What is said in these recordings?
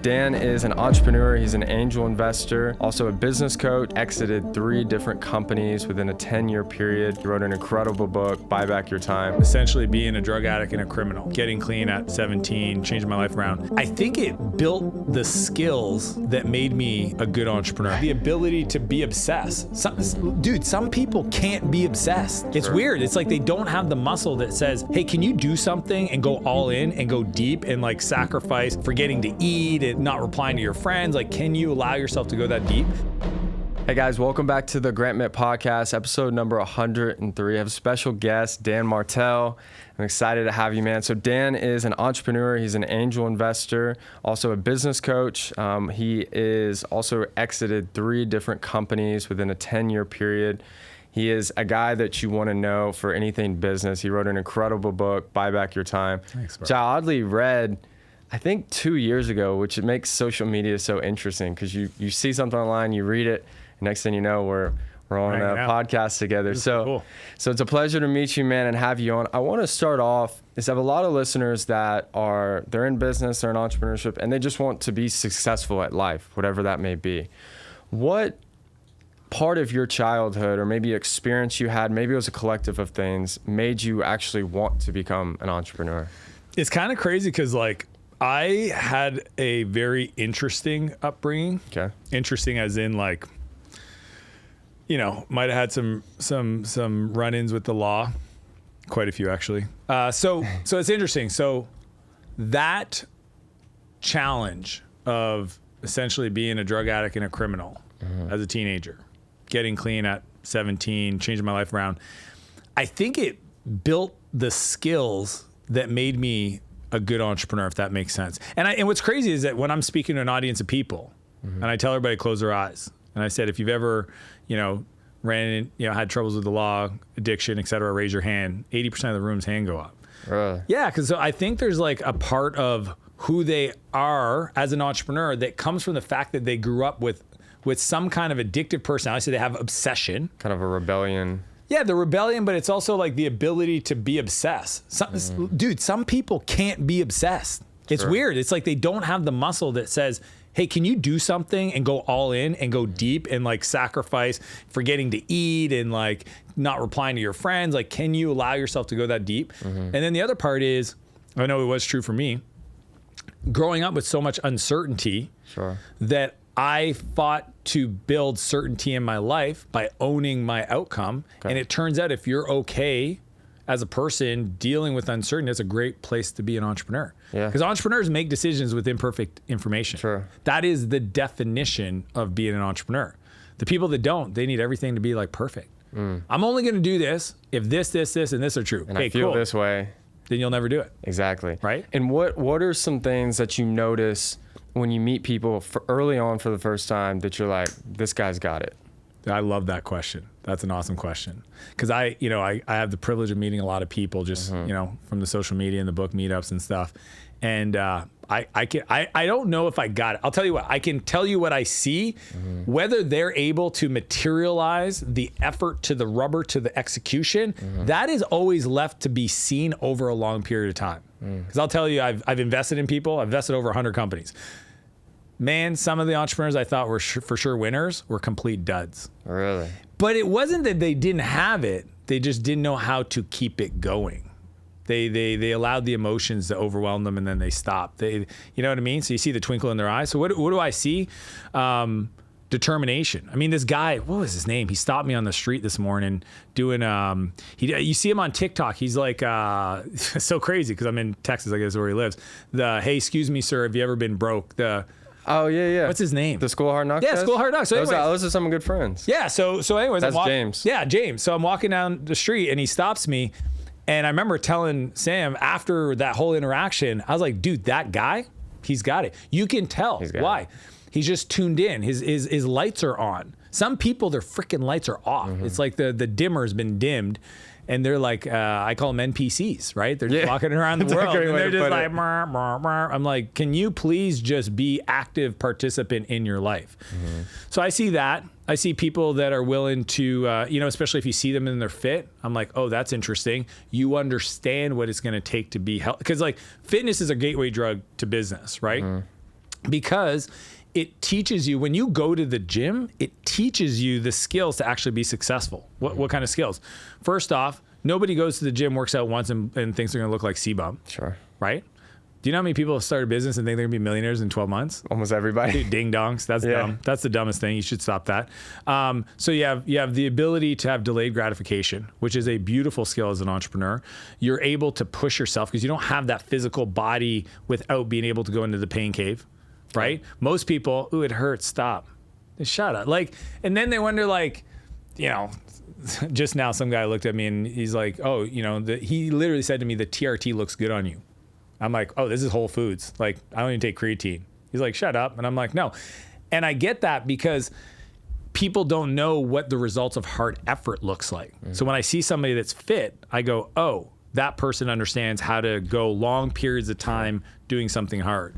Dan is an entrepreneur. He's an angel investor, also a business coach, exited 3 different companies within a 10-year period. He wrote an incredible book, Buy Back Your Time. Essentially being a drug addict and a criminal, getting clean at 17, changing my life around. I think it built the skills that made me a good entrepreneur. The ability to be obsessed. Some people can't be obsessed. It's weird. It's like they don't have the muscle that says, hey, can you do something and go all in and go deep and like sacrifice forgetting to eat and not replying to your friends? Like, can you allow yourself to go that deep? Hey guys, welcome back to the Grant Mitt Podcast, episode number 103. I have a special guest, Dan Martell. I'm excited to have you, man. So Dan is an entrepreneur. He's an angel investor, also a business coach. He is also exited 3 different companies within a 10-year period. He is a guy that you want to know for anything business. He wrote an incredible book, Buy Back Your Time, Thanks, bro. which I oddly read, I think 2 years ago, which it makes social media so interesting because you see something online, you read it, and next thing you know, we're on a podcast together. So it's a pleasure to meet you, man, and have you on. I want to start off is I have a lot of listeners that they're in business, they're in entrepreneurship, and they just want to be successful at life, whatever that may be. What part of your childhood or maybe experience you had, maybe it was a collective of things, made you actually want to become an entrepreneur? It's kind of crazy because like I had a very interesting upbringing. Okay. Interesting as in like, you know, might have had some run-ins with the law, quite a few actually. So it's interesting. So that challenge of essentially being a drug addict and a criminal as a teenager, getting clean at 17, changing my life around, I think it built the skills that made me a good entrepreneur, if that makes sense. And what's crazy is that when I'm speaking to an audience of people, and I tell everybody to close their eyes, and I said, if you've ever, had troubles with the law, addiction, et cetera, raise your hand. 80% of the room's hand go up. Really? Yeah, because I think there's like a part of who they are as an entrepreneur that comes from the fact that they grew up with some kind of addictive personality. So they have obsession. Kind of a rebellion. Yeah, the rebellion, but it's also like the ability to be obsessed. Some people can't be obsessed. It's weird. It's like they don't have the muscle that says, hey, can you do something and go all in and go deep and like sacrifice forgetting to eat and like not replying to your friends? Like, can you allow yourself to go that deep? And then the other part is, I know it was true for me, growing up with so much uncertainty that I fought to build certainty in my life by owning my outcome. Okay. And it turns out if you're okay as a person dealing with uncertainty, it's a great place to be an entrepreneur. Yeah. Because entrepreneurs make decisions with imperfect information. Sure. That is the definition of being an entrepreneur. The people that don't, they need everything to be like perfect. I'm only going to do this if this, and this are true. And I feel this way. Then you'll never do it. Exactly. Right? And what are some things that you notice when you meet people early on for the first time that you're like, this guy's got it? I love that question. That's an awesome question. Because I have the privilege of meeting a lot of people just, from the social media and the book meetups and stuff. And I don't know if I got it. I'll tell you what, I can tell you what I see, whether they're able to materialize the effort to the rubber to the execution, that is always left to be seen over a long period of time. Because I'll tell you, I've invested in people. I've invested over 100 companies. Man, some of the entrepreneurs I thought were for sure winners were complete duds. Really? But it wasn't that they didn't have it. They just didn't know how to keep it going. They allowed the emotions to overwhelm them and then they stopped. You know what I mean? So you see the twinkle in their eyes. So what do I see? Determination. I mean, this guy, what was his name? He stopped me on the street this morning doing, you see him on TikTok. He's like, so crazy because I'm in Texas, I guess where he lives. Hey, excuse me, sir, have you ever been broke? Oh, yeah. What's his name? The School of Hard Knocks? Yeah, School of Hard Knocks. So those are some good friends. Yeah, so anyways. That's James. Yeah, James. So I'm walking down the street and he stops me. And I remember telling Sam after that whole interaction, I was like, dude, that guy, he's got it. You can tell. Why? He's just tuned in. His lights are on. Some people, their freaking lights are off. It's like the dimmer's been dimmed. And they're like, I call them NPCs, right? They're just walking around the world. And they're just like, murr, murr, murr. I'm like, can you please just be active participant in your life? So I see that. I see people that are willing to, especially if you see them in their fit, I'm like, oh, that's interesting. You understand what it's going to take to be healthy. Because like fitness is a gateway drug to business, right? because it teaches you, when you go to the gym, it teaches you the skills to actually be successful. What kind of skills? First off, nobody goes to the gym, works out once, and thinks they're going to look like C-Bum. Sure. Right? Do you know how many people have started a business and think they're going to be millionaires in 12 months? Almost everybody. Dude, ding dongs. That's dumb. That's the dumbest thing. You should stop that. So you have the ability to have delayed gratification, which is a beautiful skill as an entrepreneur. You're able to push yourself because you don't have that physical body without being able to go into the pain cave, right? Yeah. Most people, ooh, it hurts. Stop. Shut up. And then they wonder, just now some guy looked at me and he's like, oh, he literally said to me, the TRT looks good on you. I'm like, oh, this is Whole Foods. I don't even take creatine. He's like, shut up. And I'm like, no. And I get that because people don't know what the results of hard effort looks like. So when I see somebody that's fit, I go, oh, that person understands how to go long periods of time doing something hard.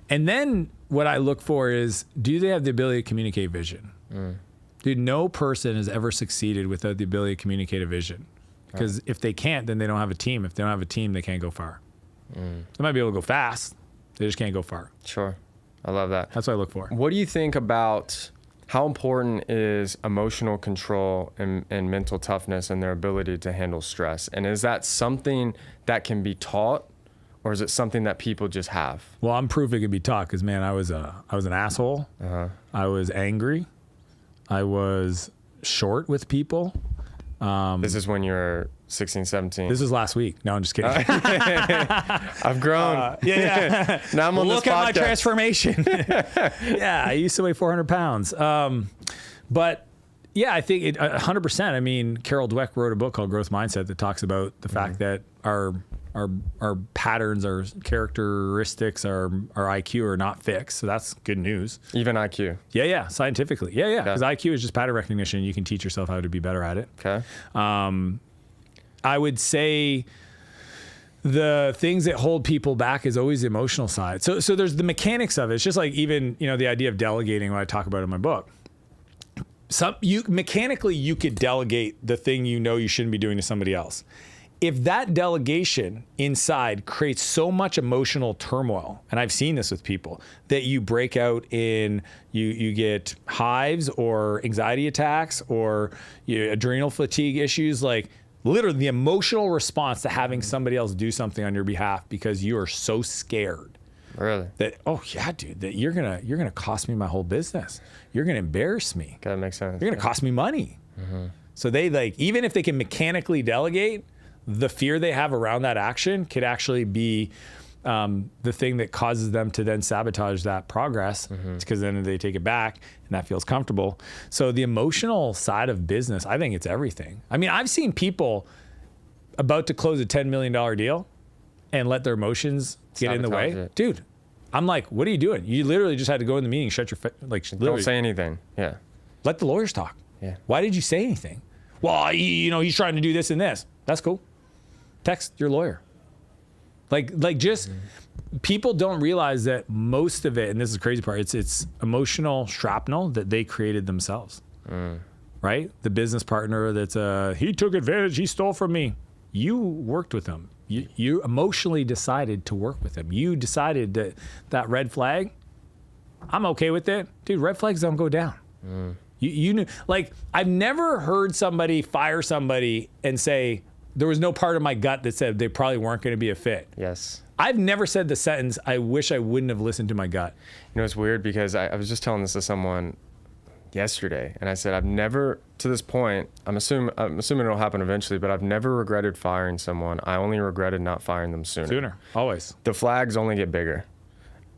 And then what I look for is, do they have the ability to communicate vision? Dude, no person has ever succeeded without the ability to communicate a vision. Because if they can't, then they don't have a team. If they don't have a team, they can't go far. They might be able to go fast. They just can't go far. Sure. I love that. That's what I look for. What do you think about how important is emotional control and mental toughness and their ability to handle stress? And is that something that can be taught, or is it something that people just have? Well, I'm proof it can be taught because, man, I was an asshole. I was angry. I was short with people. This is when you're 16, 17. This was last week. No, I'm just kidding. I've grown. Now I'm on this podcast. Look at my transformation. Yeah, I used to weigh 400 pounds. But yeah, I think 100%. I mean, Carol Dweck wrote a book called Growth Mindset that talks about the fact that our patterns, our characteristics, our IQ are not fixed. So that's good news. Even IQ. Yeah. Scientifically. Yeah. Because IQ is just pattern recognition. You can teach yourself how to be better at it. Okay. I would say the things that hold people back is always the emotional side. So there's the mechanics of it. It's just like even, the idea of delegating, what I talk about in my book. Mechanically, you could delegate the thing you shouldn't be doing to somebody else. If that delegation inside creates so much emotional turmoil, and I've seen this with people, that you break out in, you get hives or anxiety attacks or adrenal fatigue issues, literally the emotional response to having somebody else do something on your behalf because you are so scared. Really? That, oh yeah, dude, that you're gonna cost me my whole business. You're gonna embarrass me. That makes sense. You're gonna cost me money. So they even if they can mechanically delegate, the fear they have around that action could actually be the thing that causes them to then sabotage that progress, because then they take it back and that feels comfortable. So the emotional side of business, I think it's everything. I mean, I've seen people about to close a $10 million deal and let their emotions get in the way. It. Dude, I'm like, what are you doing? You literally just had to go in the meeting, shut your don't say anything. Yeah. Let the lawyers talk. Yeah. Why did you say anything? Well, he's trying to do this and this. That's cool. Text your lawyer. People don't realize that most of it, and this is the crazy part, it's emotional shrapnel that they created themselves, right? The business partner that's, he took advantage, he stole from me. You worked with him. You emotionally decided to work with him. You decided that red flag, I'm okay with it. Dude, red flags don't go down. You knew, I've never heard somebody fire somebody and say, there was no part of my gut that said they probably weren't going to be a fit. Yes. I've never said the sentence, I wish I wouldn't have listened to my gut. It's weird because I was just telling this to someone yesterday, and I said, I've never, to this point, I'm assuming it'll happen eventually, but I've never regretted firing someone. I only regretted not firing them sooner. Always. The flags only get bigger.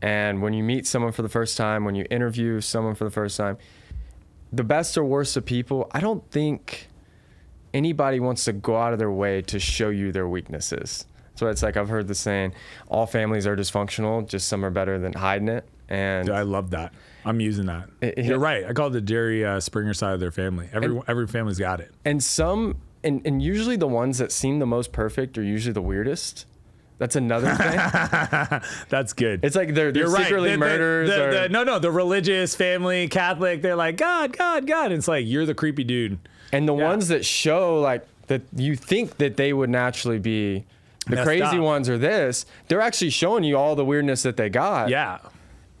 And when you meet someone for the first time, when you interview someone for the first time, the best or worst of people, I don't think anybody wants to go out of their way to show you their weaknesses. So it's like, I've heard the saying, all families are dysfunctional, just some are better than hiding it. And I love that. I'm using that. You're right. I call it the Jerry Springer side of their family. Every family's got it. And and usually the ones that seem the most perfect are usually the weirdest. That's another thing. That's good. It's like they're secretly right. murderers. The religious family, Catholic, they're like, God. And it's like, you're the creepy dude. And the ones that show that you think that they would naturally be the crazy ones or this, they're actually showing you all the weirdness that they got. Yeah.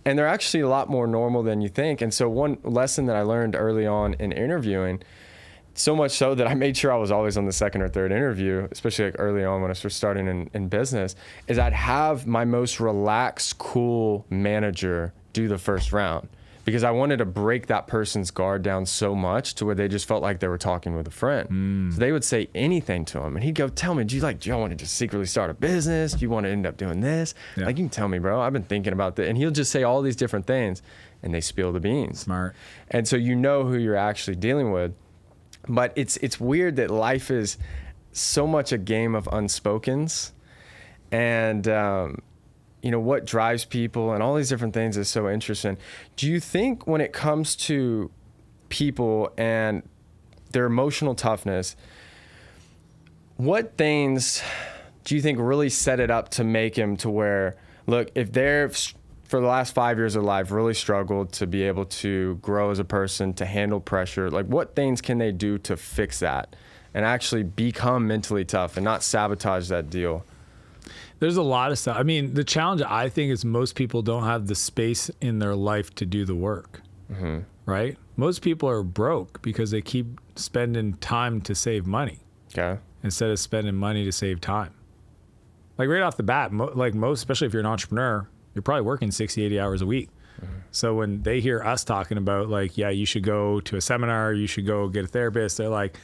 And they're actually a lot more normal than you think. And so one lesson that I learned early on in interviewing, so much so that I made sure I was always on the second or third interview, especially like early on when I was starting in business, is I'd have my most relaxed, cool manager do the first round, because I wanted to break that person's guard down so much to where they just felt like they were talking with a friend. So they would say anything to him, and he'd go, tell me, do y'all want to just secretly start a business? Do you want to end up doing this? Yeah. Like, you can tell me, bro. I've been thinking about that. And he'll just say all these different things, and they spill the beans. Smart. And so you know who you're actually dealing with. But it's weird that life is so much a game of unspokens, and what drives people and all these different things is so interesting. Do you think when it comes to people and their emotional toughness, what things do you think really set it up to make him to where, look, if they're for the last 5 years of life really struggled to be able to grow as a person, to handle pressure, like what things can they do to fix that and actually become mentally tough and not sabotage that deal? There's a lot of stuff. I mean, the challenge I think is most people don't have the space in their life to do the work, right? Most people are broke because they keep spending time to save money instead of spending money to save time. Like right off the bat, especially if you're an entrepreneur, you're probably working 60, 80 hours a week. So when they hear us talking about like, yeah, you should go to a seminar, you should go get a therapist, they're like,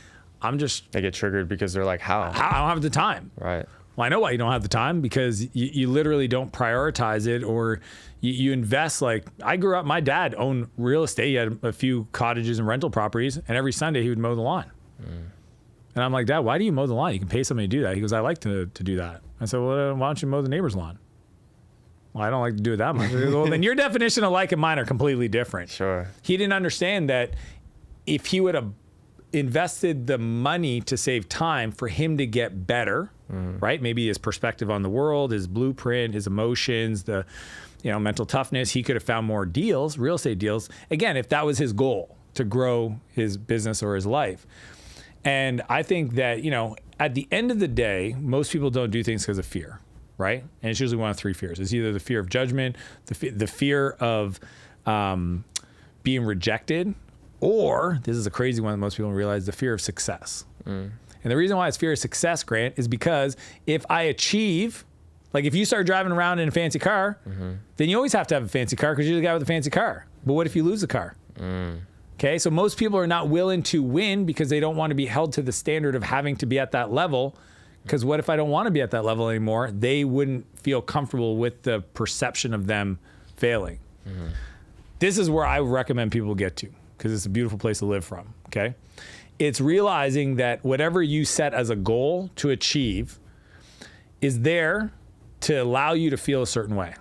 they get triggered because they're like, how? I don't have the time. Right. Well, I know why you don't have the time, because you literally don't prioritize it, or you invest. Like I grew up, my dad owned real estate. He had a few cottages and rental properties, and every Sunday he would mow the lawn. And I'm like, Dad, why do you mow the lawn? You can pay somebody to do that. He goes, I like to do that. I said, well, why don't you mow the neighbor's lawn? Well, I don't like to do it that much. Well, then your definition of like and mine are completely different. Sure. He didn't understand that if he would have invested the money to save time for him to get better, right? Maybe his perspective on the world, his blueprint, his emotions, the mental toughness, he could have found more deals, real estate deals. Again, if that was his goal, to grow his business or his life. And I think that, at the end of the day, most people don't do things because of fear. Right? And it's usually one of three fears. It's either the fear of judgment, the fear of being rejected, or, this is a crazy one that most people don't realize, the fear of success. And the reason why it's fear of success, Grant, is because if I achieve, like if you start driving around in a fancy car, then you always have to have a fancy car because you're the guy with the fancy car. But what if you lose the car? Okay, so most people are not willing to win because they don't want to be held to the standard of having to be at that level. Because what if I don't want to be at that level anymore? They wouldn't feel comfortable with the perception of them failing. This is where I recommend people get to, because it's a beautiful place to live from, okay? It's realizing that whatever you set as a goal to achieve is there to allow you to feel a certain way.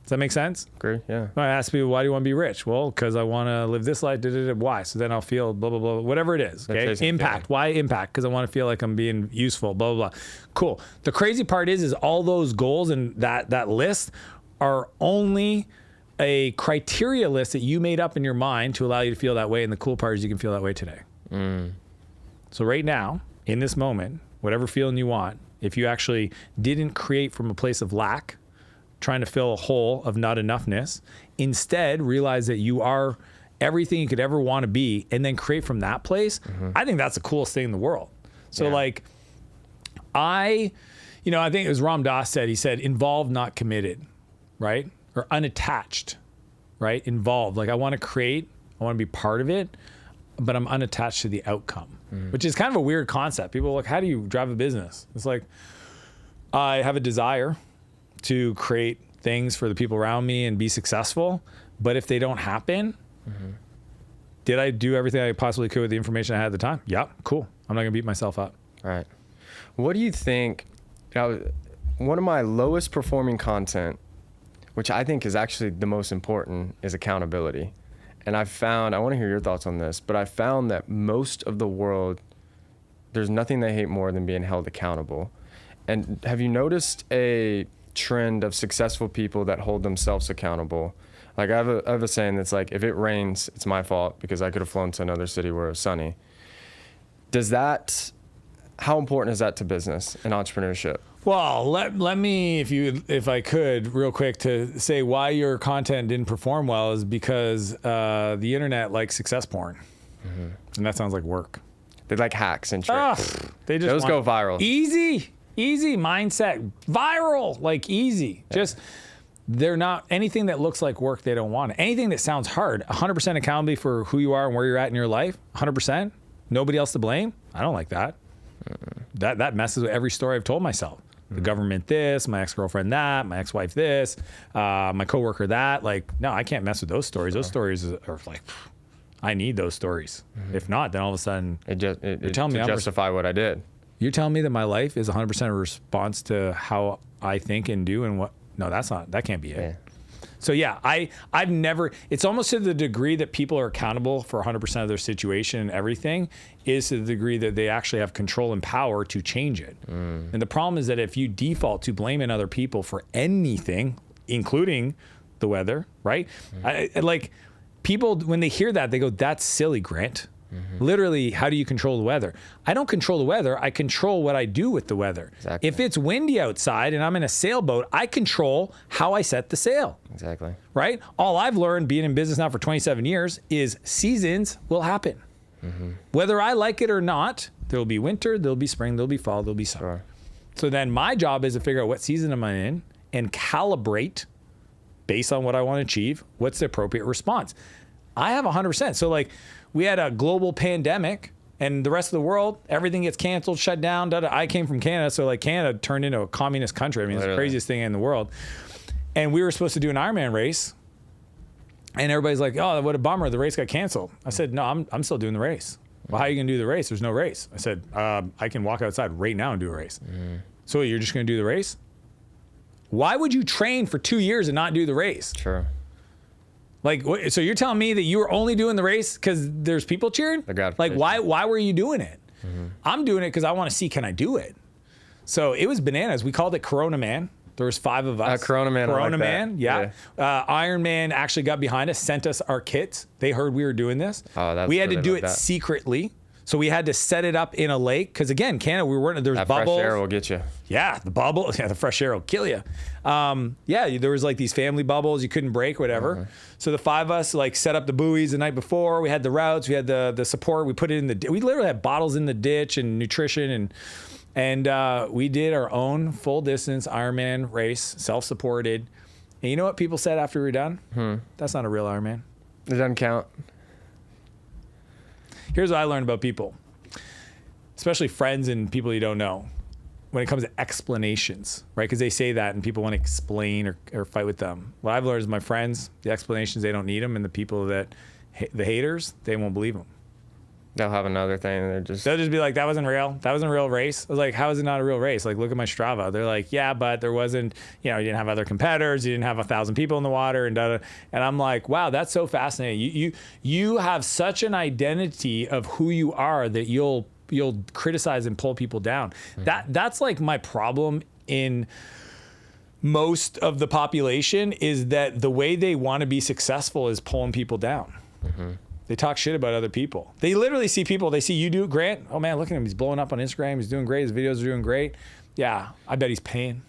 Does that make sense? Great, yeah. I ask people, why do you want to be rich? Well, because I want to live this life. Why? So then I'll feel blah, blah, blah, whatever it is. Okay. Impact. Why impact? Because I want to feel like I'm being useful, blah, blah, blah. Cool. The crazy part is all those goals and that list are only a criteria list that you made up in your mind to allow you to feel that way. And the cool part is you can feel that way today. So right now, in this moment, whatever feeling you want, if you actually didn't create from a place of lack, trying to fill a hole of not enoughness, instead realize that you are everything you could ever want to be, and then create from that place. I think that's the coolest thing in the world. So I think it was Ram Dass said, he said, involved, not committed, right? Or unattached, right? Involved. Like I want to create, I want to be part of it, but I'm unattached to the outcome, which is kind of a weird concept. People are like, how do you drive a business? It's like, I have a desire to create things for the people around me and be successful. But if they don't happen, did I do everything I possibly could with the information I had at the time? Yeah, cool. I'm not gonna beat myself up. All right. What do you think, one of my lowest performing content, which I think is actually the most important, is accountability. And I want to hear your thoughts on this, but I found that most of the world, there's nothing they hate more than being held accountable. And have you noticed a trend of successful people that hold themselves accountable? Like I have a saying that's like, if it rains, it's my fault because I could have flown to another city where it was sunny. How important is that to business and entrepreneurship? Well, let me, if I could, real quick, to say why your content didn't perform well is because the internet likes success porn, and that sounds like work. They like hacks and tricks. Those go viral. Easy mindset, viral, like easy. Just they're not anything that looks like work. They don't want it. Anything that sounds hard. 100% accountability for who you are and where you're at in your life. 100%. Nobody else to blame. I don't like that. That messes with every story I've told myself. The government this, my ex-girlfriend that, my ex-wife this, my coworker that. Like, no, I can't mess with those stories. Those stories are like, I need those stories. If not, then all of a sudden, you're telling me justify what I did. You're telling me that my life is 100% a response to how I think and do and what? No, that can't be it. Yeah. So yeah, I've never, it's almost to the degree that people are accountable for 100% of their situation and everything is to the degree that they actually have control and power to change it. And the problem is that if you default to blaming other people for anything, including the weather, right? Like people, when they hear that, they go, that's silly, Grant. Literally, how do you control the weather? I don't control the weather. I control what I do with the weather. Exactly. If it's windy outside and I'm in a sailboat, I control how I set the sail. Exactly. Right? All I've learned being in business now for 27 years is seasons will happen. Whether I like it or not, there'll be winter, there'll be spring, there'll be fall, there'll be summer. So then my job is to figure out what season am I in and calibrate based on what I want to achieve, what's the appropriate response. I have 100%. So like, we had a global pandemic and the rest of the world, everything gets canceled, shut down. I came from Canada. So like Canada turned into a communist country. I mean, it's the craziest thing in the world. And we were supposed to do an Ironman race. And everybody's like, oh, what a bummer. The race got canceled. I said, no, I'm still doing the race. Well, how are you going to do the race? There's no race. I said, I can walk outside right now and do a race. So you're just going to do the race? Why would you train for 2 years and not do the race? Sure. Like, so you're telling me that you were only doing the race because there's people cheering? Like, why were you doing it? I'm doing it because I want to see, can I do it? So it was bananas. We called it Corona Man. There was 5 of us. Corona Man. Corona Man, yeah. Iron Man actually got behind us, sent us our kits. They heard we were doing this. We had to do it secretly. So we had to set it up in a lake because again, Canada, there's bubbles. Fresh air will get you. Yeah, the bubble. Yeah, the fresh air will kill you. There was like these family bubbles you couldn't break, whatever. So the 5 of us like set up the buoys the night before. We had the routes. We had the support. We put it in we literally had bottles in the ditch and nutrition and we did our own full distance Ironman race, self-supported. And you know what people said after we were done? That's not a real Ironman. It doesn't count. Here's what I learned about people, especially friends and people you don't know, when it comes to explanations, right? Because they say that and people want to explain or fight with them. What I've learned is my friends, the explanations, they don't need them. And the people the haters, they won't believe them. They'll have another thing. They'll just be like, that wasn't real. That wasn't a real race. I was like, how is it not a real race? Like, look at my Strava. They're like, yeah, but there wasn't, you didn't have other competitors. You didn't have 1,000 people in the water and da-da. And I'm like, wow, that's so fascinating. You have such an identity of who you are that you'll criticize and pull people down. That's like my problem in most of the population is that the way they want to be successful is pulling people down. They talk shit about other people. They literally see people, they see you do Grant. Oh man, look at him. He's blowing up on Instagram. He's doing great. His videos are doing great. Yeah, I bet he's paying.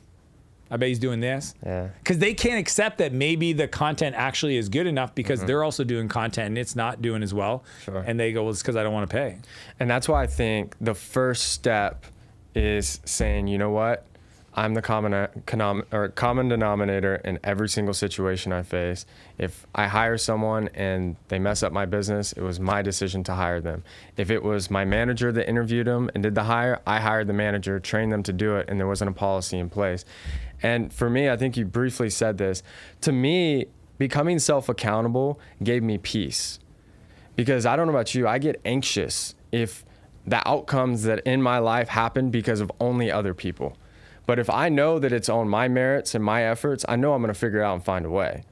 I bet he's doing this. Yeah. Because they can't accept that maybe the content actually is good enough because they're also doing content and it's not doing as well. Sure. And they go, well, it's because I don't want to pay. And that's why I think the first step is saying, you know what? I'm the common denominator in every single situation I face. If I hire someone and they mess up my business, it was my decision to hire them. If it was my manager that interviewed them and did the hire, I hired the manager, trained them to do it, and there wasn't a policy in place. And for me, I think you briefly said this, to me, becoming self-accountable gave me peace. Because I don't know about you, I get anxious if the outcomes that in my life happen because of only other people. But if I know that it's on my merits and my efforts, I know I'm going to figure it out and find a way.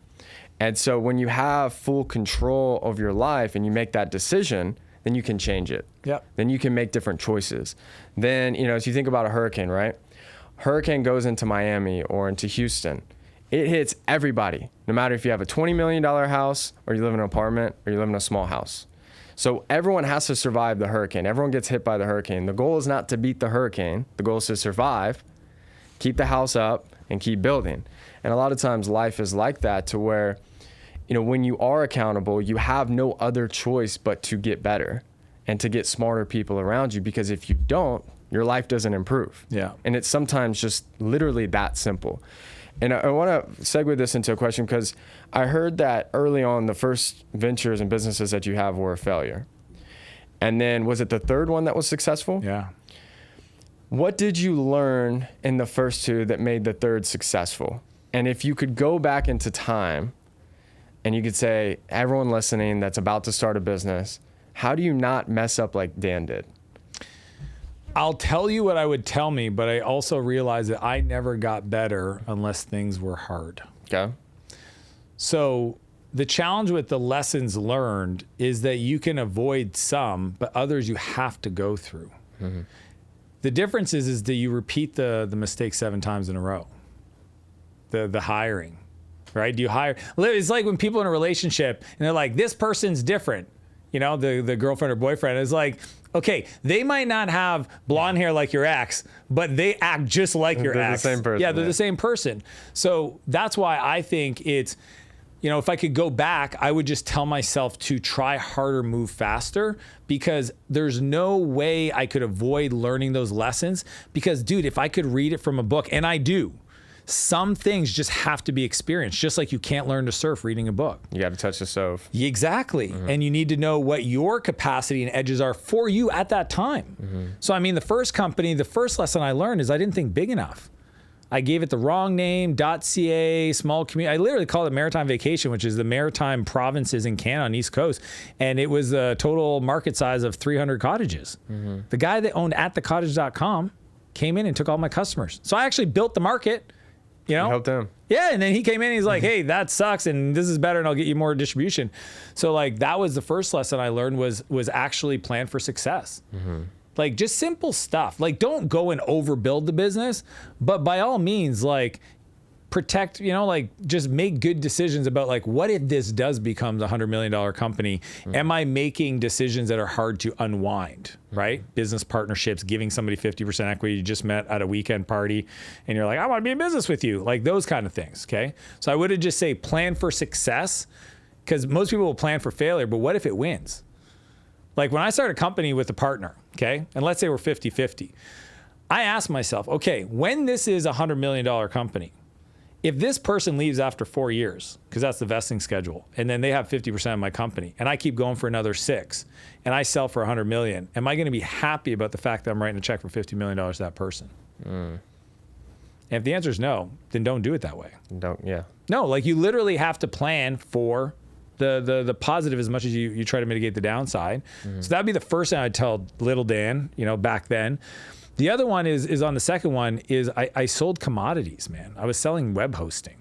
And so when you have full control of your life and you make that decision, then you can change it. Yep. Then you can make different choices. Then, as you think about a hurricane, right? Hurricane goes into Miami or into Houston. It hits everybody, no matter if you have a $20 million house or you live in an apartment or you live in a small house. So everyone has to survive the hurricane. Everyone gets hit by the hurricane. The goal is not to beat the hurricane. The goal is to survive. keep the house up and keep building. And a lot of times life is like that, to where, you know, when you are accountable, you have no other choice but to get better and to get smarter people around you, because if you don't, your life doesn't improve. Yeah. And it's sometimes just literally that simple. And I want to segue this into a question, because I heard that early on, the first ventures and businesses that you have were a failure. And then was it the third one that was successful? Yeah. What did you learn in the first two that made the third successful? And if you could go back into time and you could say, everyone listening that's about to start a business, how do you not mess up like Dan did? I'll tell you what I would tell me, but I also realized that I never got better unless things were hard. Okay. So the challenge with the lessons learned is that you can avoid some, but others you have to go through. Mm-hmm. The difference is that you repeat the mistake 7 times in a row. The hiring, right? Do you hire? It's like when people in a relationship and they're like, this person's different. You know, the girlfriend or boyfriend is like, okay, they might not have blonde hair like your ex, but they act just like your ex. They're the same person. Yeah, they're the same person. So that's why I think it's, you know, if I could go back, I would just tell myself to try harder, move faster, because there's no way I could avoid learning those lessons. Because, dude, if I could read it from a book, and I do, some things just have to be experienced, just like you can't learn to surf reading a book. You got to touch the stove. Exactly. Mm-hmm. And you need to know what your capacity and edges are for you at that time. Mm-hmm. So, I mean, the first company, the first lesson I learned is I didn't think big enough. I gave it the wrong name, .ca, small community. I literally called it Maritime Vacation, which is the maritime provinces in Canada on the East Coast. And it was a total market size of 300 cottages. Mm-hmm. The guy that owned atthecottage.com came in and took all my customers. So I actually built the market. You know? You helped him. Yeah, and then he came in and he's like, hey, that sucks and this is better and I'll get you more distribution. So like that was the first lesson I learned was actually plan for success. Mm-hmm. Like just simple stuff. Like don't go and overbuild the business, but by all means, like protect, you know, like just make good decisions about like, what if this does become the $100 million company? Mm-hmm. Am I making decisions that are hard to unwind, right? Mm-hmm. Business partnerships, giving somebody 50% equity you just met at a weekend party and you're like, I want to be in business with you. Like those kind of things, okay? So I would have just say plan for success, because most people will plan for failure, but what if it wins? Like when I start a company with a partner, okay? And let's say we're 50-50. I ask myself, okay, when this is a $100 million company, if this person leaves after 4 years, because that's the vesting schedule, and then they have 50% of my company, and I keep going for another 6, and I sell for $100 million, am I going to be happy about the fact that I'm writing a check for $50 million to that person? And if the answer is no, then don't do it that way. No, like you literally have to plan for the positive as much as you try to mitigate the downside. Mm-hmm. So that'd be the first thing I'd tell little Dan, you know, back then. The other one is on the second one is I sold commodities, man. I was selling web hosting.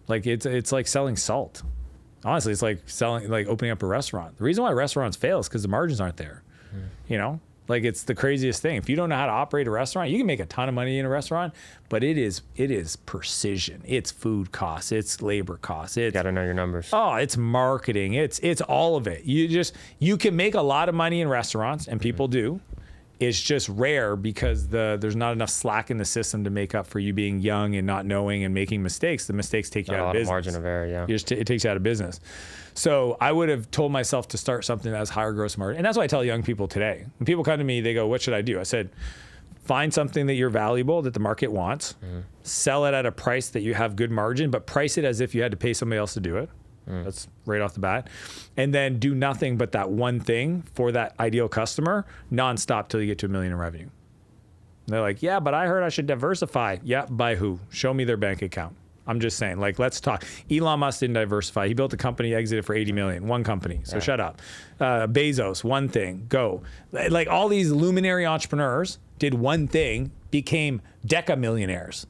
Like it's like selling salt. Honestly, it's like opening up a restaurant. The reason why restaurants fail is because the margins aren't there. You know, like it's the craziest thing. If you don't know how to operate a restaurant, you can make a ton of money in a restaurant, but it is precision. It's food costs. It's labor costs. You got to know your numbers. Oh, it's marketing. It's all of it. You can make a lot of money in restaurants, and people do. It's just rare because there's not enough slack in the system to make up for you being young and not knowing and making mistakes. The mistakes take you out of business. A lot of margin of error, yeah. It takes you out of business. So I would have told myself to start something that has higher gross margin. And that's what I tell young people today. When people come to me, they go, what should I do? I said, find something that you're valuable, that the market wants, sell it at a price that you have good margin, but price it as if you had to pay somebody else to do it. That's right off the bat. And then do nothing but that one thing for that ideal customer nonstop till you get to $1 million in revenue. And they're like, yeah, but I heard I should diversify. Yeah, by who? Show me their bank account. I'm just saying, like, let's talk. Elon Musk didn't diversify. He built a company, exited for 80 million, one company. So shut up. Bezos, one thing, go. Like all these luminary entrepreneurs did one thing, became deca-millionaires,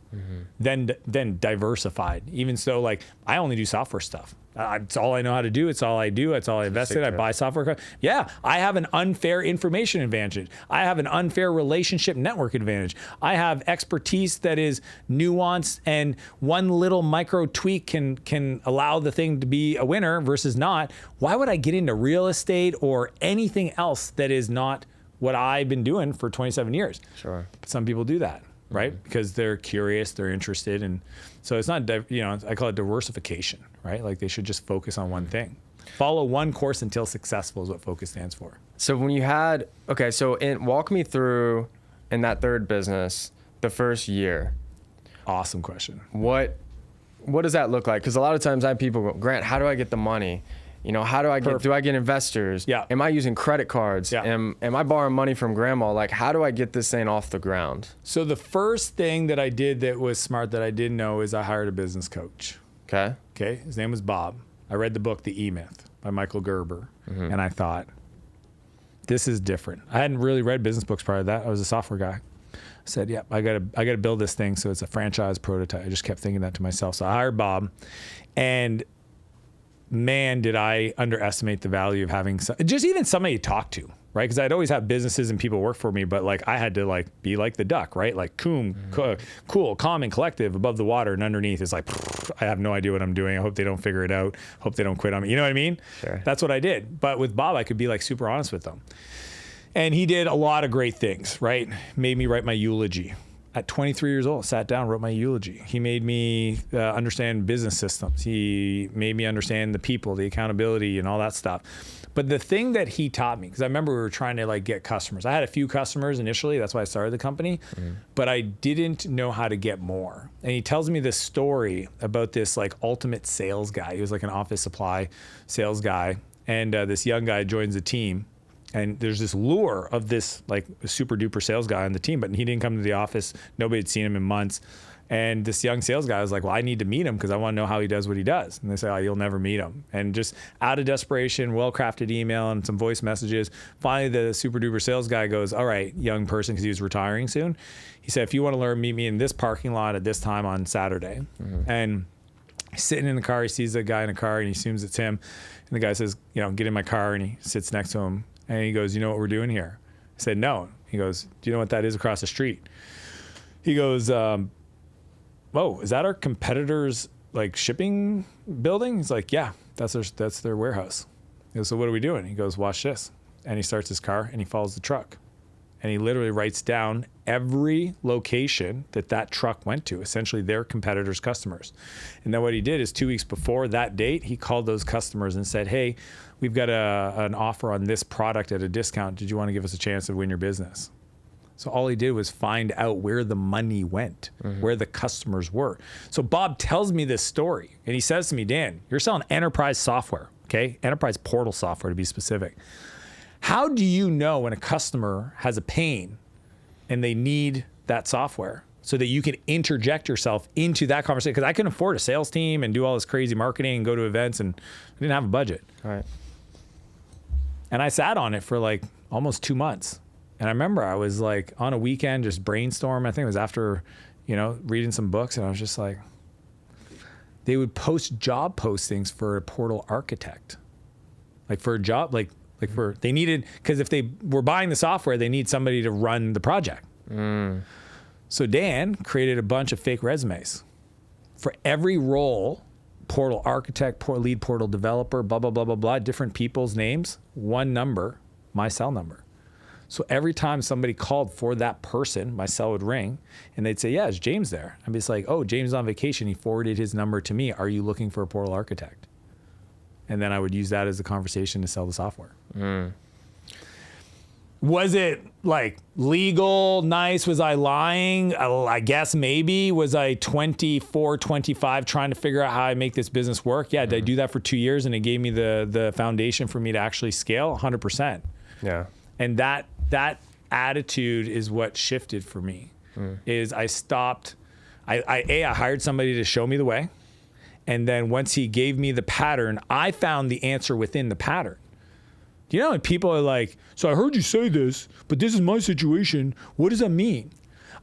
then diversified. Even so, like, I only do software stuff. It's all I know how to do. It's all I do. It's all I invest in. I buy software. Yeah, I have an unfair information advantage. I have an unfair relationship network advantage. I have expertise that is nuanced, and one little micro tweak can allow the thing to be a winner versus not. Why would I get into real estate or anything else that is not what I've been doing for 27 years? Sure. Some people do that. right? Because they're curious, they're interested. And so it's not, I call it diversification, right? Like they should just focus on one thing. Follow one course until successful is what focus stands for. So when you had, walk me through in that third business, the first year. Awesome question. What does that look like? Because a lot of times I have people go, Grant, how do I get the money? How do I get investors? Yeah. Am I using credit cards? Yeah. Am I borrowing money from grandma? Like, how do I get this thing off the ground? So the first thing that I did that was smart that I didn't know is I hired a business coach. Okay. His name was Bob. I read the book, The E-Myth by Michael Gerber. And I thought, this is different. I hadn't really read business books prior to that. I was a software guy. I said, yeah, I gotta build this thing so it's a franchise prototype. I just kept thinking that to myself. So I hired Bob, and man, did I underestimate the value of having just even somebody to talk to, right? Because I'd always have businesses and people work for me, but like I had to like be like the duck, right? Like cool, calm and collective above the water, and underneath is like, I have no idea what I'm doing. I hope they don't figure it out. Hope they don't quit on me. You know what I mean? Sure. That's what I did. But with Bob, I could be like super honest with them. And he did a lot of great things, right? Made me write my eulogy. At 23 years old, sat down, wrote my eulogy. He made me understand business systems. He made me understand the people, the accountability, and all that stuff. But the thing that he taught me, because I remember we were trying to like get customers. I had a few customers initially. That's why I started the company. But I didn't know how to get more. And he tells me this story about this like ultimate sales guy. He was like an office supply sales guy. And this young guy joins the team. And there's this lure of this like super duper sales guy on the team, but he didn't come to the office. Nobody had seen him in months. And this young sales guy was like, well, I need to meet him because I want to know how he does what he does. And they say, oh, you'll never meet him. And just out of desperation, well-crafted email and some voice messages. Finally, the super duper sales guy goes, all right, young person, because he was retiring soon. He said, if you want to learn, meet me in this parking lot at this time on Saturday. And he's sitting in the car, he sees the guy in a car and he assumes it's him. And the guy says, get in my car. And he sits next to him. And he goes, you know what we're doing here? I said, no. He goes, do you know what that is across the street? He goes, oh, is that our competitor's like shipping building? He's like, yeah, that's their warehouse. He goes, so what are we doing? He goes, watch this. And he starts his car and he follows the truck. And he literally writes down every location that truck went to, essentially their competitors' customers. And then what he did is 2 weeks before that date, he called those customers and said, hey, we've got an offer on this product at a discount. Did you want to give us a chance to win your business? So all he did was find out where the money went, where the customers were. So Bob tells me this story, and he says to me, Dan, you're selling enterprise software, okay? Enterprise portal software to be specific. How do you know when a customer has a pain and they need that software so that you can interject yourself into that conversation? Because I couldn't afford a sales team and do all this crazy marketing and go to events, and I didn't have a budget. All right. And I sat on it for like almost 2 months. And I remember I was like on a weekend just brainstorm. I think it was after, reading some books, and I was just like, they would post job postings for a portal architect. Like for a job, they needed, because if they were buying the software, they need somebody to run the project. So Dan created a bunch of fake resumes for every role, portal architect, lead portal developer, blah, blah, blah, blah, blah, different people's names, one number, my cell number. So every time somebody called for that person, my cell would ring and they'd say, yeah, is James there? I'd be like, oh, James is on vacation. He forwarded his number to me. Are you looking for a portal architect? And then I would use that as a conversation to sell the software. Was it like legal, nice? Was I lying? I guess maybe. Was I 24, 25 trying to figure out how I make this business work? Yeah, did I do that for 2 years and it gave me the foundation for me to actually scale? 100%. Yeah. And that attitude is what shifted for me. Is I stopped, I hired somebody to show me the way. And then once he gave me the pattern, I found the answer within the pattern. Do you know when people are like, so I heard you say this, but this is my situation. What does that mean?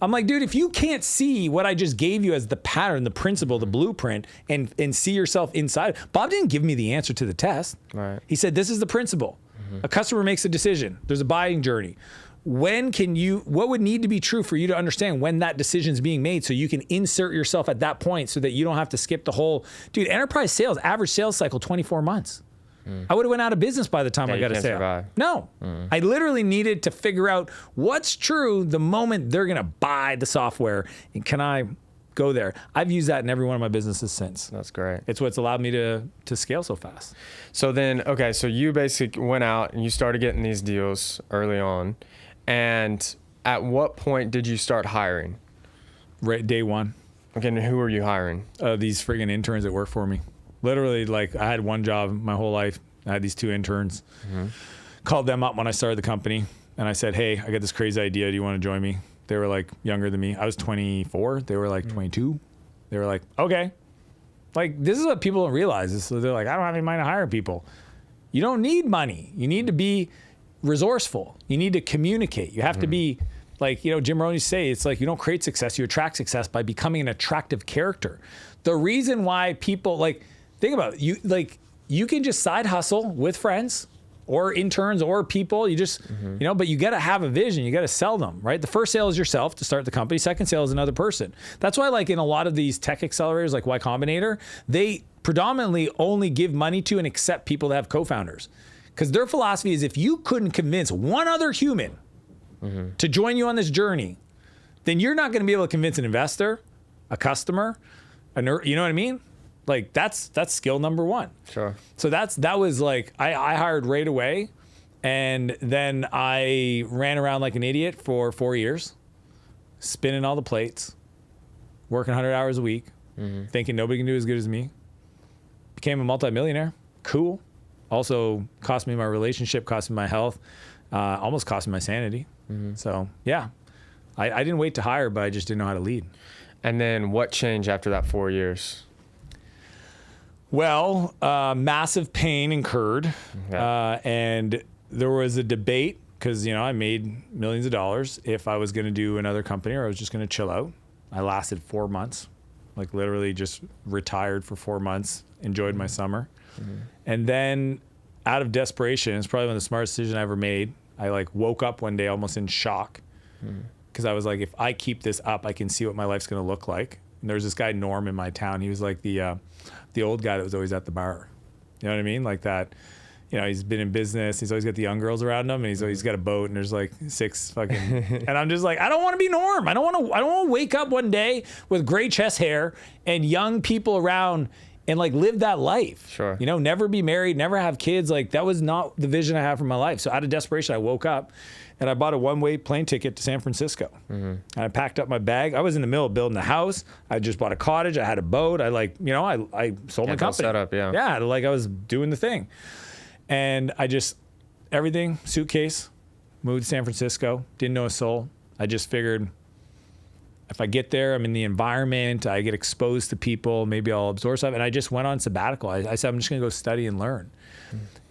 I'm like, dude, if you can't see what I just gave you as the pattern, the principle, the blueprint, and see yourself inside. Bob didn't give me the answer to the test. Right. He said, this is the principle. A customer makes a decision. There's a buying journey. What would need to be true for you to understand when that decision is being made so you can insert yourself at that point so that you don't have to skip the whole, dude, enterprise sales, average sales cycle, 24 months. I would have went out of business by the time I got a sale. No, I literally needed to figure out what's true the moment they're going to buy the software. And can I go there? I've used that in every one of my businesses since. That's great. It's what's allowed me to scale so fast. So then, okay, so you basically went out and you started getting these deals early on. And at what point did you start hiring? Right, day one. Okay, and who are you hiring? These friggin' interns that work for me. Literally, like, I had one job my whole life. I had these 2 interns. Called them up when I started the company. And I said, hey, I got this crazy idea. Do you want to join me? They were like younger than me. I was 24. They were like 22. They were like, okay. Like, this is what people don't realize. So they're like, I don't have any money to hire people. You don't need money. You need to be resourceful. You need to communicate. You have to be like, you know, Jim Rohn used to say, it's like you don't create success, you attract success by becoming an attractive character. The reason why people, like, think about it, you can just side hustle with friends or interns or people. You just, you know, but you got to have a vision. You got to sell them, right? The first sale is yourself to start the company. Second sale is another person. That's why, like, in a lot of these tech accelerators like Y Combinator, they predominantly only give money to and accept people that have co-founders. Because their philosophy is if you couldn't convince one other human to join you on this journey, then you're not going to be able to convince an investor, a customer, you know what I mean? Like, that's skill number one. Sure. So that was like, I hired right away, and then I ran around like an idiot for 4 years, spinning all the plates, working 100 hours a week, thinking nobody can do as good as me. Became a multimillionaire. Cool. Also cost me my relationship, cost me my health, almost cost me my sanity. So yeah, I didn't wait to hire, but I just didn't know how to lead. And then what changed after that 4 years? Well, massive pain incurred. And there was a debate because, you know, I made millions of dollars if I was going to do another company or I was just going to chill out. I lasted 4 months, like literally just retired for 4 months, enjoyed my summer. And then out of desperation, it's probably one of the smartest decisions I ever made. I like woke up one day almost in shock because I was like, if I keep this up, I can see what my life's going to look like. And there was this guy, Norm, in my town. He was like the old guy that was always at the bar. You know what I mean? Like that, you know, he's been in business. He's always got the young girls around him, and he's always got a boat, and there's like 6 fucking, and I'm just like, I don't want to be Norm. I don't want to wake up one day with gray chest hair and young people around and like live that life. Sure. You know, never be married, never have kids. Like that was not the vision I had for my life. So out of desperation, I woke up and I bought a one-way plane ticket to San Francisco. And I packed up my bag. I was in the middle of building a house. I just bought a cottage. I had a boat. I like, you know, I sold my company. Set up, yeah. Yeah, like I was doing the thing. And I just, everything, suitcase, moved to San Francisco, didn't know a soul. I just figured, if I get there, I'm in the environment, I get exposed to people, maybe I'll absorb something. And I just went on sabbatical. I said, I'm just going to go study and learn.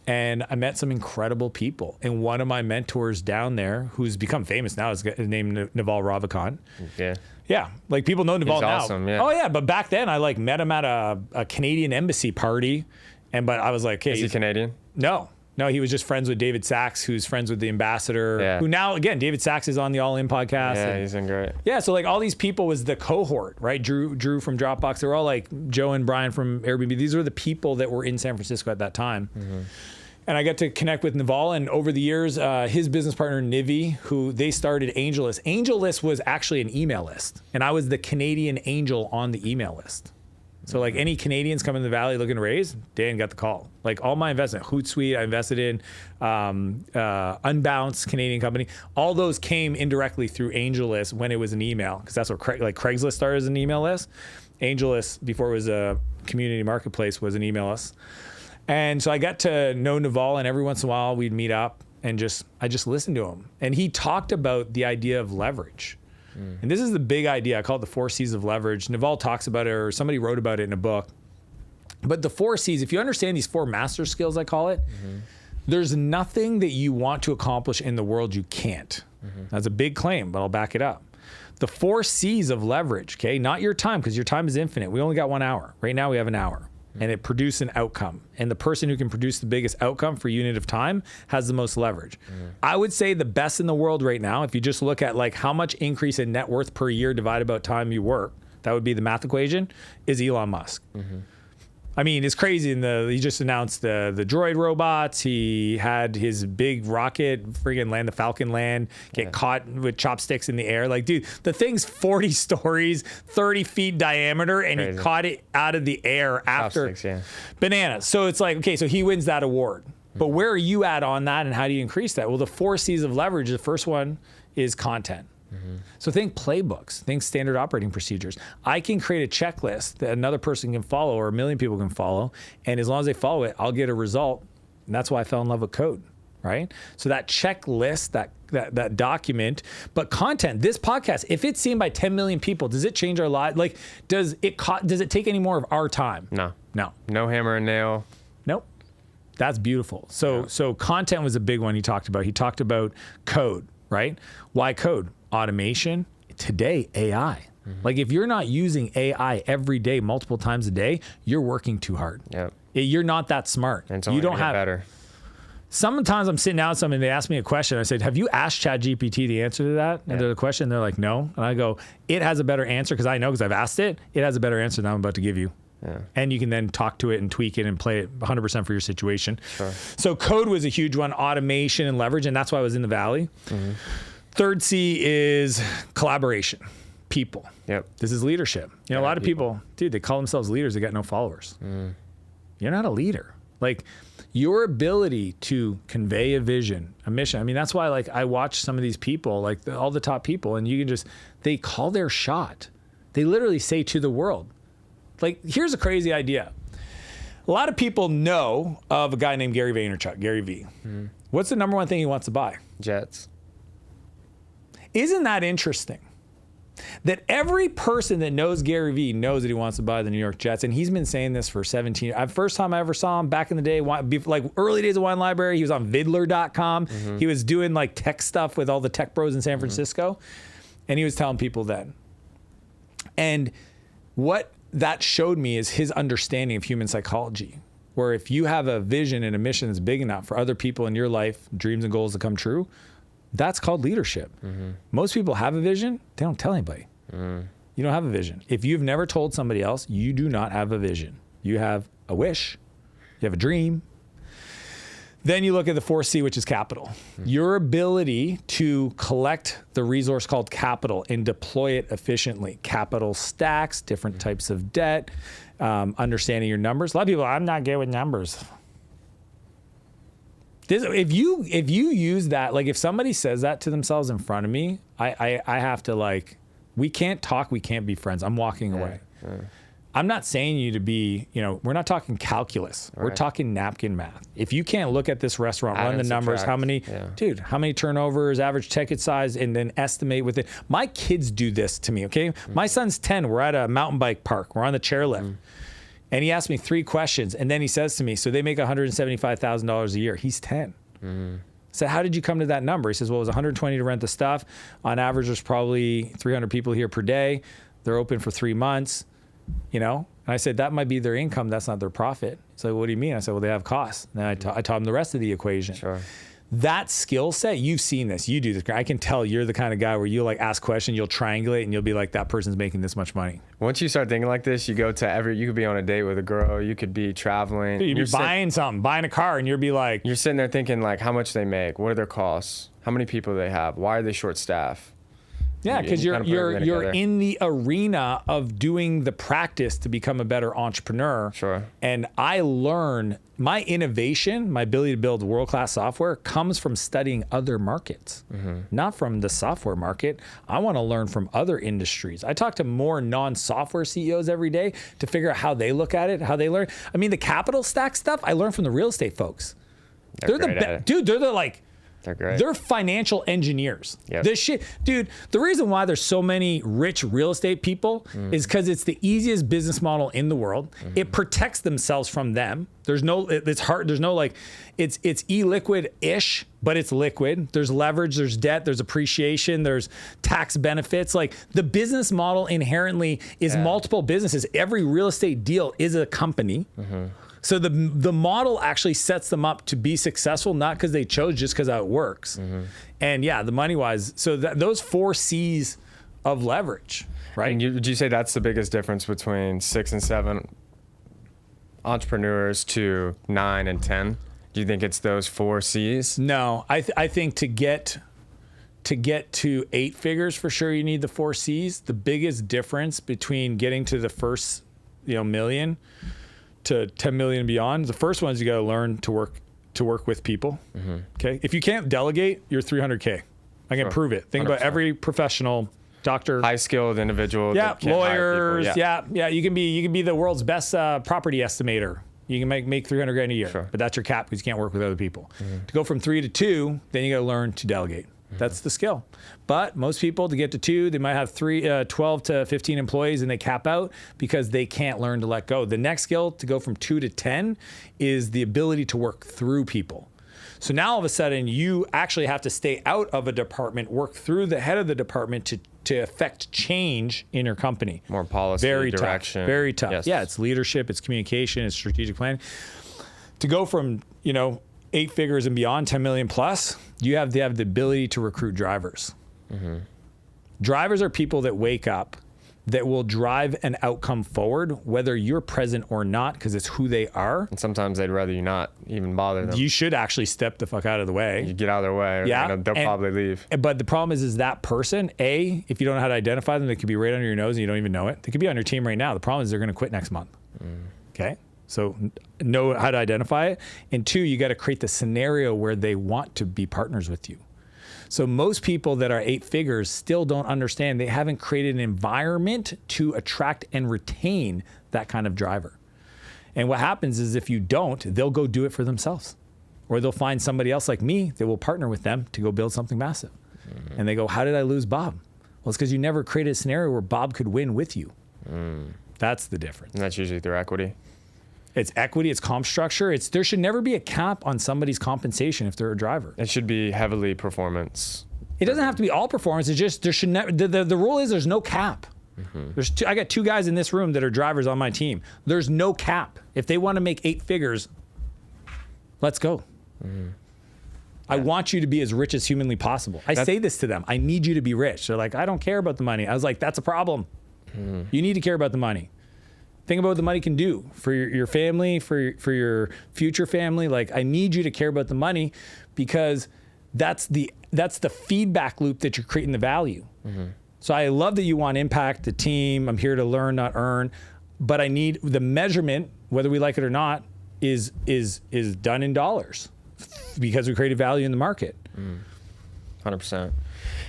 And I met some incredible people. And one of my mentors down there, who's become famous now, is named Naval Ravikant. Yeah. Yeah. Like people know Naval now. Awesome, yeah. Oh yeah. But back then I like met him at a Canadian embassy party. But I was like, hey. Is he Canadian? No, he was just friends with David Sachs, who's friends with the ambassador, who now, again, David Sachs is on the All In podcast. Yeah, he's been great. Yeah, so like all these people was the cohort, right? Drew from Dropbox. They were all like Joe and Brian from Airbnb. These were the people that were in San Francisco at that time. And I got to connect with Naval, and over the years, his business partner, Nivi, who they started AngelList. AngelList was actually an email list, and I was the Canadian angel on the email list. So like any Canadians coming to the Valley looking to raise, Dan got the call. Like all my investment, Hootsuite, I invested in, Unbounce, Canadian company. All those came indirectly through AngelList when it was an email, because that's what Craigslist started as an email list. AngelList, before it was a community marketplace, was an email list. And so I got to know Naval, and every once in a while we'd meet up and I just listened to him. And he talked about the idea of leverage. And this is the big idea. I call it the 4 C's of leverage. Naval talks about it, or somebody wrote about it in a book. But the 4 C's, if you understand these 4 master skills, I call it, there's nothing that you want to accomplish in the world you can't. That's a big claim, but I'll back it up. The 4 C's of leverage, okay? Not your time, because your time is infinite. We only got 1 hour. Right now we have an hour. And it produces an outcome. And the person who can produce the biggest outcome for unit of time has the most leverage. I would say the best in the world right now, if you just look at like how much increase in net worth per year divided by time you work, that would be the math equation, is Elon Musk. I mean, it's crazy. He just announced the droid robots. He had his big rocket friggin' land, the Falcon land, get caught with chopsticks in the air. Like, dude, the thing's 40 stories, 30 feet diameter, and he caught it out of the air after bananas. So it's like, okay, so he wins that award. But where are you at on that, and how do you increase that? Well, the 4 C's of leverage, the first one is content. So think playbooks, think standard operating procedures. I can create a checklist that another person can follow or a million people can follow. And as long as they follow it, I'll get a result. And that's why I fell in love with code, right? So that checklist, that document, but content, this podcast, if it's seen by 10 million people, does it change our lives? Like, does it take any more of our time? No. No hammer and nail. Nope. That's beautiful. So content was a big one he talked about. He talked about code, right? Why code? Automation, today AI. Like if you're not using AI every day, multiple times a day, you're working too hard. Yep. You're not that smart. And it's only you don't have better. Sometimes I'm sitting down with someone and they ask me a question. I said, have you asked ChatGPT the answer to that? And they're the question. They're like, no. And I go, it has a better answer because I know because I've asked it. It has a better answer than I'm about to give you. Yeah. And you can then talk to it and tweak it and play it 100% for your situation. Sure. So code was a huge one, automation and leverage. And that's why I was in the Valley. Third C is collaboration, people. Yep. This is leadership. You know, a lot of people, dude, they call themselves leaders. They got no followers. You're not a leader. Like your ability to convey a vision, a mission. I mean, that's why like I watch some of these people, like all the top people, and you can just, they call their shot. They literally say to the world, like, here's a crazy idea. A lot of people know of a guy named Gary Vaynerchuk, Gary V. What's the number one thing he wants to buy? Jets. Isn't that interesting? That every person that knows Gary Vee knows that he wants to buy the New York Jets. And he's been saying this for 17 years. First time I ever saw him back in the day, like early days of Wine Library, he was on vidler.com. He was doing like tech stuff with all the tech bros in San Francisco. And he was telling people that. And what that showed me is his understanding of human psychology. Where if you have a vision and a mission that's big enough for other people in your life, dreams and goals to come true, that's called leadership. Most people have a vision. They don't tell anybody. You don't have a vision. If you've never told somebody else, you do not have a vision. You have a wish. You have a dream. Then you look at the 4C, which is capital. Your ability to collect the resource called capital and deploy it efficiently. Capital stacks, different types of debt, understanding your numbers. A lot of people, I'm not good with numbers. If you use that, like if somebody says that to themselves in front of me, I have to like, we can't talk, we can't be friends. I'm walking away. I'm not saying you to be, we're not talking calculus. We're talking napkin math. If you can't look at this restaurant, run the numbers, how many turnovers, average ticket size, and then estimate with it. My kids do this to me, okay? My son's 10. We're at a mountain bike park. We're on the chairlift. And he asked me 3 questions, and then he says to me, so they make $175,000 a year. He's 10. I said, how did you come to that number? He says, well, it was $120 to rent the stuff. On average, there's probably 300 people here per day. They're open for 3 months, And I said, that might be their income. That's not their profit. He's like, what do you mean? I said, well, they have costs. And I taught him the rest of the equation. Sure. That skill set, you've seen this, you do this. I can tell you're the kind of guy where you'll like ask questions, you'll triangulate, and you'll be like, that person's making this much money. Once you start thinking like this, you go to you could be on a date with a girl, you could be traveling. Dude, you'd be buying something, buying a car, and you'll be like. You're sitting there thinking like, how much they make? What are their costs? How many people do they have? Why are they short staffed? Yeah, because you're in the arena of doing the practice to become a better entrepreneur. Sure. And I learn my innovation, my ability to build world-class software comes from studying other markets, not from the software market. I want to learn from other industries. I talk to more non-software CEOs every day to figure out how they look at it, how they learn. I mean, the capital stack stuff, I learn from the real estate folks. They're great. They're financial engineers. Yep. This shit, dude, the reason why there's so many rich real estate people is because it's the easiest business model in the world. It protects themselves from them. It's hard. There's no like, it's illiquid-ish, but it's liquid. There's leverage, there's debt, there's appreciation, there's tax benefits. Like the business model inherently is multiple businesses. Every real estate deal is a company. So the model actually sets them up to be successful, not because they chose, just because how it works. And yeah, the money wise, so those 4 C's of leverage, right? And would you say that's the biggest difference between 6 and 7 entrepreneurs to 9 and 10? Do you think it's those 4 C's? No, I think to get to 8 figures, for sure, you need the 4 C's. The biggest difference between getting to the first, million to 10 million and beyond, the first one is you got to learn to work with people. Okay. If you can't delegate, you're 300K. I can prove it. Think 100%. About every professional, doctor, high skilled individual. Yeah. Lawyers. Yeah. You can be the world's best property estimator. You can make 300 grand a year, but that's your cap because you can't work with other people. To go from 3 to 2, then you got to learn to delegate. That's the skill. But most people, to get to 2, they might have 12 to 15 employees and they cap out because they can't learn to let go. The next skill to go from 2 to 10 is the ability to work through people. So now all of a sudden you actually have to stay out of a department, work through the head of the department to affect change in your company. More policy, very direction. Tough, very tough. Yes. Yeah, it's leadership, it's communication, it's strategic planning. To go from, 8 figures and beyond, 10 million plus, you have to have the ability to recruit drivers. Drivers are people that wake up, that will drive an outcome forward, whether you're present or not, because it's who they are. And sometimes they'd rather you not even bother them. You should actually step the fuck out of the way. You get out of their way, or they'll probably leave. But the problem is that person, if you don't know how to identify them, they could be right under your nose and you don't even know it. They could be on your team right now. The problem is they're going to quit next month. Okay? So know how to identify it. And 2, you got to create the scenario where they want to be partners with you. So most people that are 8 figures still don't understand. They haven't created an environment to attract and retain that kind of driver. And what happens is if you don't, they'll go do it for themselves. Or they'll find somebody else like me that will partner with them to go build something massive. And they go, how did I lose Bob? Well, it's because you never created a scenario where Bob could win with you. That's the difference. And that's usually through equity. It's equity, it's comp structure. There should never be a cap on somebody's compensation if they're a driver. It should be heavily performance. It doesn't have to be all performance. It's just, there should never, the rule is there's no cap. I got 2 guys in this room that are drivers on my team. There's no cap. If they want to make 8 figures, let's go. I want you to be as rich as humanly possible. I say this to them. I need you to be rich. They're like, I don't care about the money. I was like, that's a problem. You need to care about the money. Think about what the money can do for your family, for your future family. Like, I need you to care about the money because that's the feedback loop that you're creating the value. So I love that you want impact, the team. I'm here to learn, not earn. But I need the measurement, whether we like it or not, is done in dollars because we created value in the market. 100%.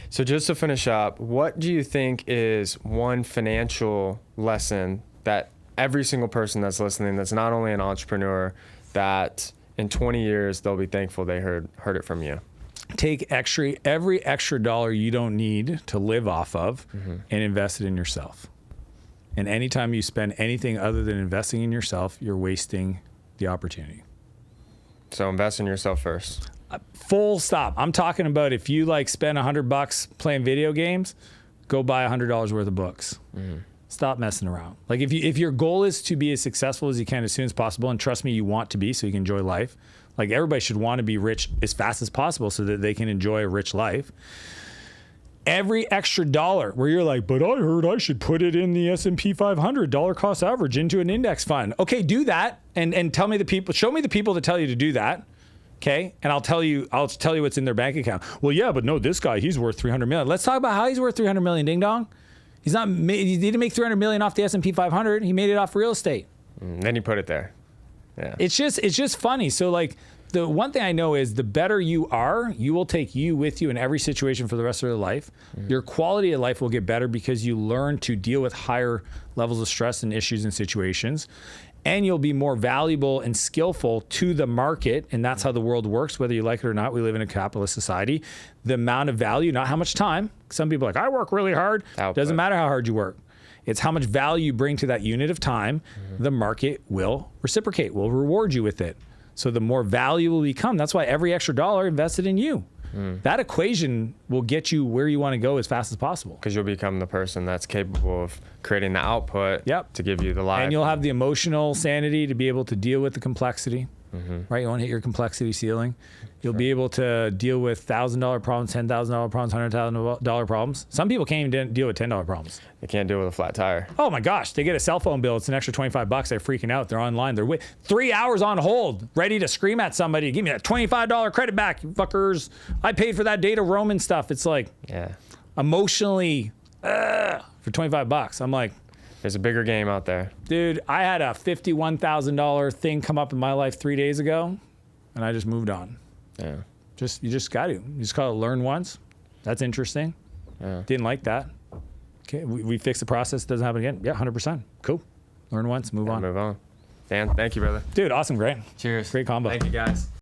So just to finish up, what do you think is one financial lesson that every single person that's listening, that's not only an entrepreneur, that in 20 years they'll be thankful they heard it from you? Take every extra dollar you don't need to live off of and invest it in yourself. And anytime you spend anything other than investing in yourself, you're wasting the opportunity. So invest in yourself first. Full stop. I'm talking about if you spend $100 playing video games, go buy $100 worth of books. Stop messing around. Like if your goal is to be as successful as you can as soon as possible, and trust me, you want to be so you can enjoy life. Like everybody should want to be rich as fast as possible so that they can enjoy a rich life. Every extra dollar where you're like, but I heard I should put it in the S&P 500 dollar cost average into an index fund. Okay, do that and show me the people that tell you to do that. Okay, and I'll tell you what's in their bank account. Well, yeah, but no, this guy, he's worth 300 million. Let's talk about how he's worth 300 million, ding dong. He didn't make 300 million off the S&P 500. He made it off real estate. Then he put it there. Yeah. It's just funny. So the one thing I know is the better you are, you will take you with you in every situation for the rest of your life. Your quality of life will get better because you learn to deal with higher levels of stress and issues and situations. And you'll be more valuable and skillful to the market. And that's how the world works, whether you like it or not. We live in a capitalist society. The amount of value, not how much time. Some people are like, I work really hard. Output. Doesn't matter how hard you work. It's how much value you bring to that unit of time. The market will reciprocate, will reward you with it. So the more value will become. That's why every extra dollar invested in you. That equation will get you where you want to go as fast as possible. Because you'll become the person that's capable of creating the output to give you the life. And you'll have the emotional sanity to be able to deal with the complexity. right? You want to hit your complexity ceiling. You'll be able to deal with $1,000 problems, $10,000 problems, $100,000 problems. Some people can't even deal with $10 problems. They can't deal with a flat tire. Oh my gosh, they get a cell phone bill. It's an extra $25. They're freaking out. They're online. They're 3 hours on hold, ready to scream at somebody. Give me that $25 credit back, you fuckers. I paid for that data roaming stuff. It's like emotionally for $25. I'm like, there's a bigger game out there. Dude, I had a $51,000 thing come up in my life 3 days ago, and I just moved on. Yeah. You just got to. You just got to learn once. That's interesting. Yeah. Didn't like that. Okay, we fixed the process. It doesn't happen again. Yeah, 100%. Cool. Learn once, move on. Move on. Dan, thank you, brother. Dude, awesome. Great. Cheers. Great combo. Thank you, guys.